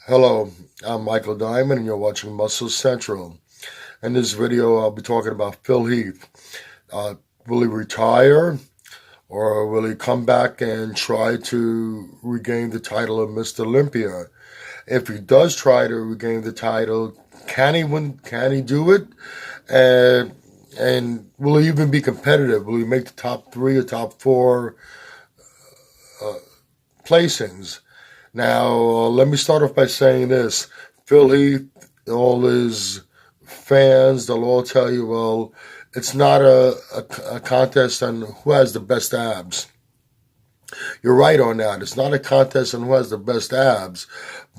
Hello, I'm Michael Diamond, and you're watching Muscle Central. In this video, I'll be talking about Phil Heath. Uh, will he retire, or will he come back and try to regain the title of Mr. Olympia? If he does try to regain the title, can he win? Can he do it? And will he even be competitive? Will he make the top three or top four placings? Now, let me start off by saying this. Phil Heath, all his fans, they'll all tell you, well, it's not a contest on who has the best abs. You're right on that. It's not a contest on who has the best abs.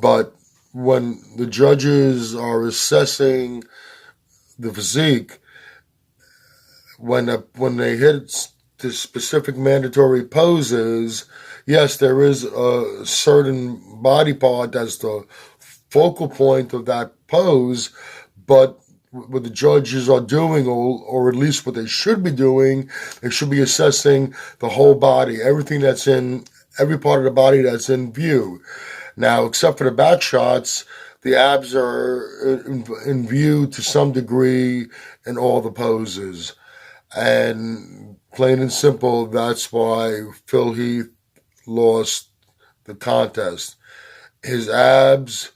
But when the judges are assessing the physique, when they hit the specific mandatory poses, yes, there is a certain body part that's the focal point of that pose, but what the judges are doing, or at least what they should be doing, they should be assessing the whole body, everything that's in, every part of the body that's in view. Now, except for the back shots, the abs are in view to some degree in all the poses. And plain and simple, that's why Phil Heath lost the contest. His abs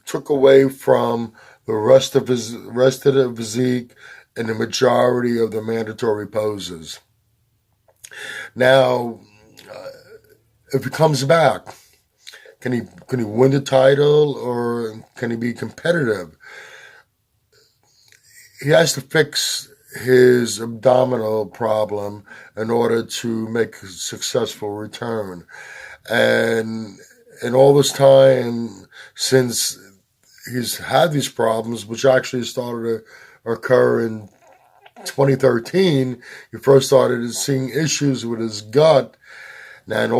took away from the rest of the physique in the majority of the mandatory poses. Now, if he comes back, can he win the title, or can he be competitive? He has to fix his abdominal problem in order to make a successful return. And in all this time since he's had these problems, which actually started to occur in 2013, he first started seeing issues with his gut. Now, in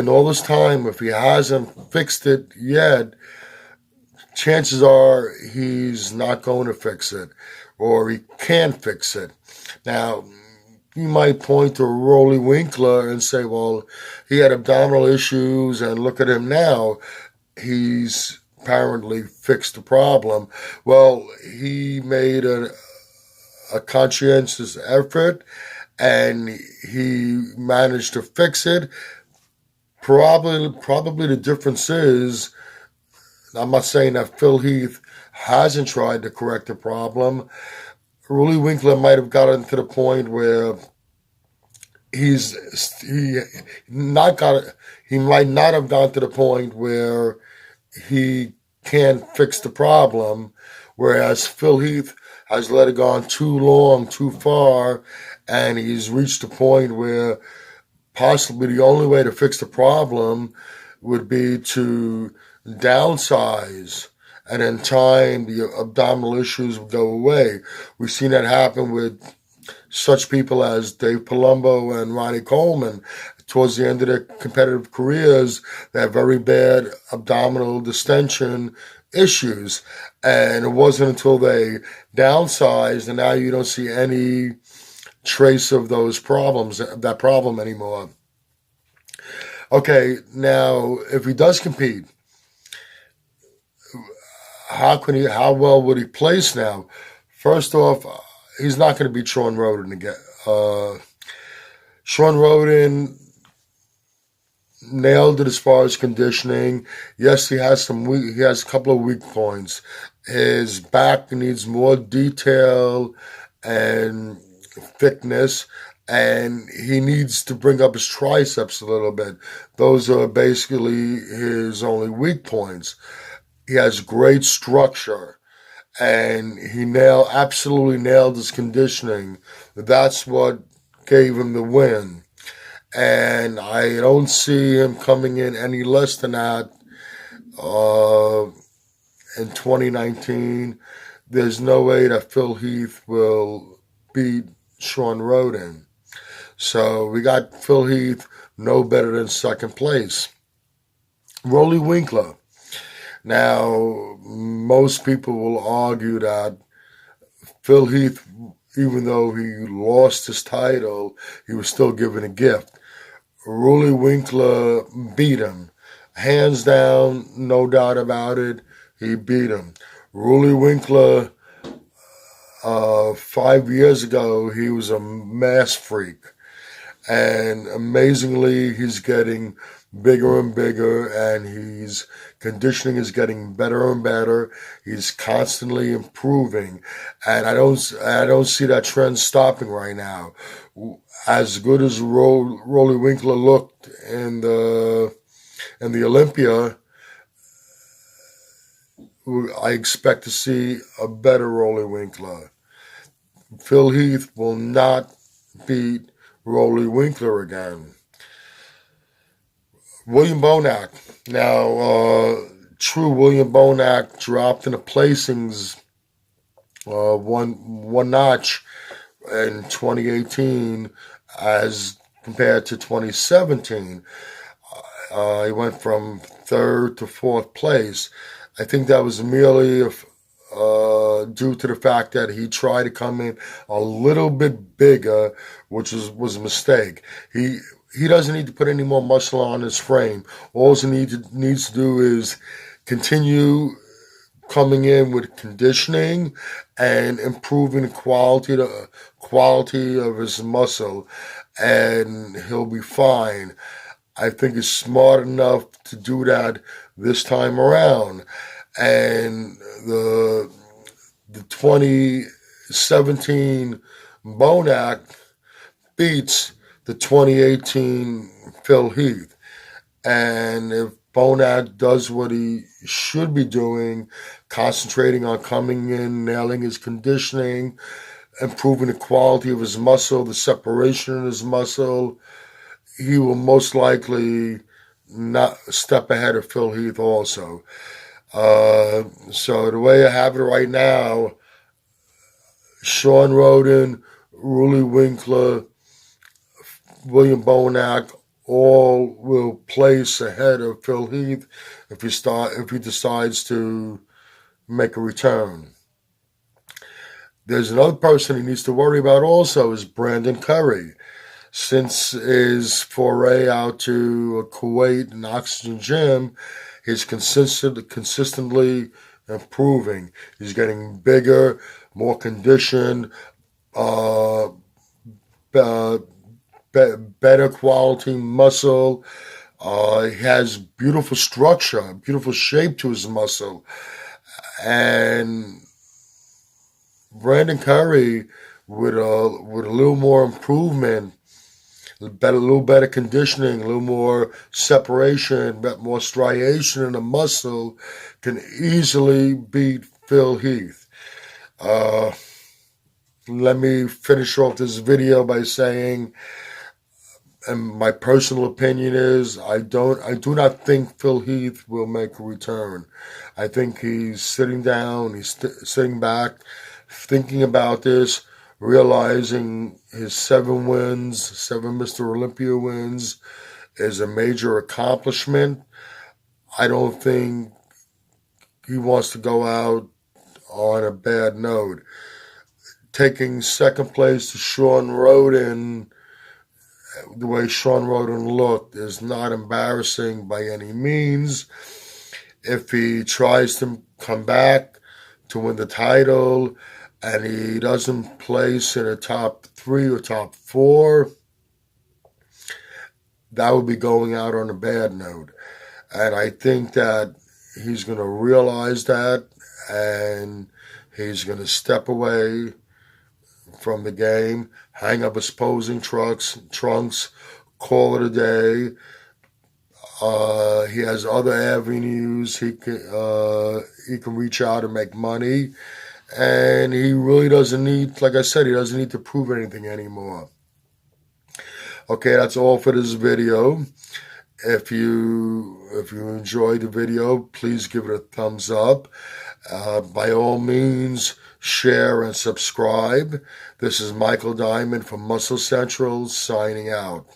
all this time, if he hasn't fixed it yet, chances are he's not going to fix it, or he can't fix it. Now, you might point to Rolly Winkler and say, well, he had abdominal issues, and look at him now. He's apparently fixed the problem. Well, he made a conscientious effort, and he managed to fix it. Probably the difference is, I'm not saying that Phil Heath hasn't tried to correct the problem. Rolly Winkler might have gotten to the point where he might not have gotten to the point where he can't fix the problem, whereas Phil Heath has let it go on too long, too far, and he's reached a point where possibly the only way to fix the problem would be to downsize, and in time the abdominal issues will go away. We've seen that happen with such people as Dave Palumbo and Ronnie Coleman. Towards the end of their competitive careers, they have very bad abdominal distension issues, and it wasn't until they downsized, and now you don't see any trace of that problem anymore. Okay, now if he does compete, how well would he place now? First off, he's not going to beat Sean Roden again. Sean Roden nailed it as far as conditioning. Yes, he has a couple of weak points. His back needs more detail and thickness, and he needs to bring up his triceps a little bit. Those are basically his only weak points. He has great structure, and he absolutely nailed his conditioning. That's what gave him the win. And I don't see him coming in any less than that in 2019. There's no way that Phil Heath will beat Sean Roden. So we got Phil Heath no better than second place. Rolly Winkler. Now, most people will argue that Phil Heath, even though he lost his title, he was still given a gift. Rolly Winkler beat him. Hands down, no doubt about it. he beat him. Ruli Winkler, 5 years ago, he was a mass freak. And amazingly, he's getting bigger and bigger, and his conditioning is getting better and better. He's constantly improving, and I don't see that trend stopping right now. As good as Rolly Winkler looked in the Olympia, I expect to see a better Rolly Winkler. Phil Heath will not beat Rolly Winkler again. William Bonac. Now, true, William Bonac dropped in the placings one notch in 2018 as compared to 2017. He went from third to fourth place. I think that was merely due to the fact that he tried to come in a little bit bigger, which was a mistake. He doesn't need to put any more muscle on his frame. All he needs to do is continue coming in with conditioning and improving the quality of his muscle, and he'll be fine. I think he's smart enough to do that this time around. And the 2017 Bonac beats the 2018 Phil Heath. And if Bonac does what he should be doing, concentrating on coming in, nailing his conditioning, improving the quality of his muscle, the separation in his muscle, he will most likely not step ahead of Phil Heath also. So the way I have it right now, Sean Roden, Ruli Winkler, William Bonac, all will place ahead of Phil Heath if he decides to make a return. There's another person he needs to worry about also is Brandon Curry. Since his foray out to Kuwait and Oxygen Gym, he's consistently improving. He's getting bigger, more conditioned, better quality muscle. He has beautiful structure, beautiful shape to his muscle. And Brandon Curry, with a little more improvement, a little better conditioning, a little more separation, more striation in the muscle, can easily beat Phil Heath. Let me finish off this video by saying, and my personal opinion is, I do not think Phil Heath will make a return. I think he's sitting down, sitting back, thinking about this, realizing his 7 Mr. Olympia wins, is a major accomplishment. I don't think he wants to go out on a bad note. Taking second place to Sean Roden, the way Sean Roden looked, is not embarrassing by any means. If he tries to come back to win the title and he doesn't place in the top 3 or top 4, that would be going out on a bad note. And I think that he's going to realize that, and he's going to step away from the game, hang up his posing trunks, call it a day. He has other avenues he can reach out and make money. And he really doesn't need, like I said, he doesn't need to prove anything anymore. Okay, that's all for this video. If you enjoyed the video, please give it a thumbs up. By all means, share and subscribe. This is Michael Diamond from Muscle Central signing out.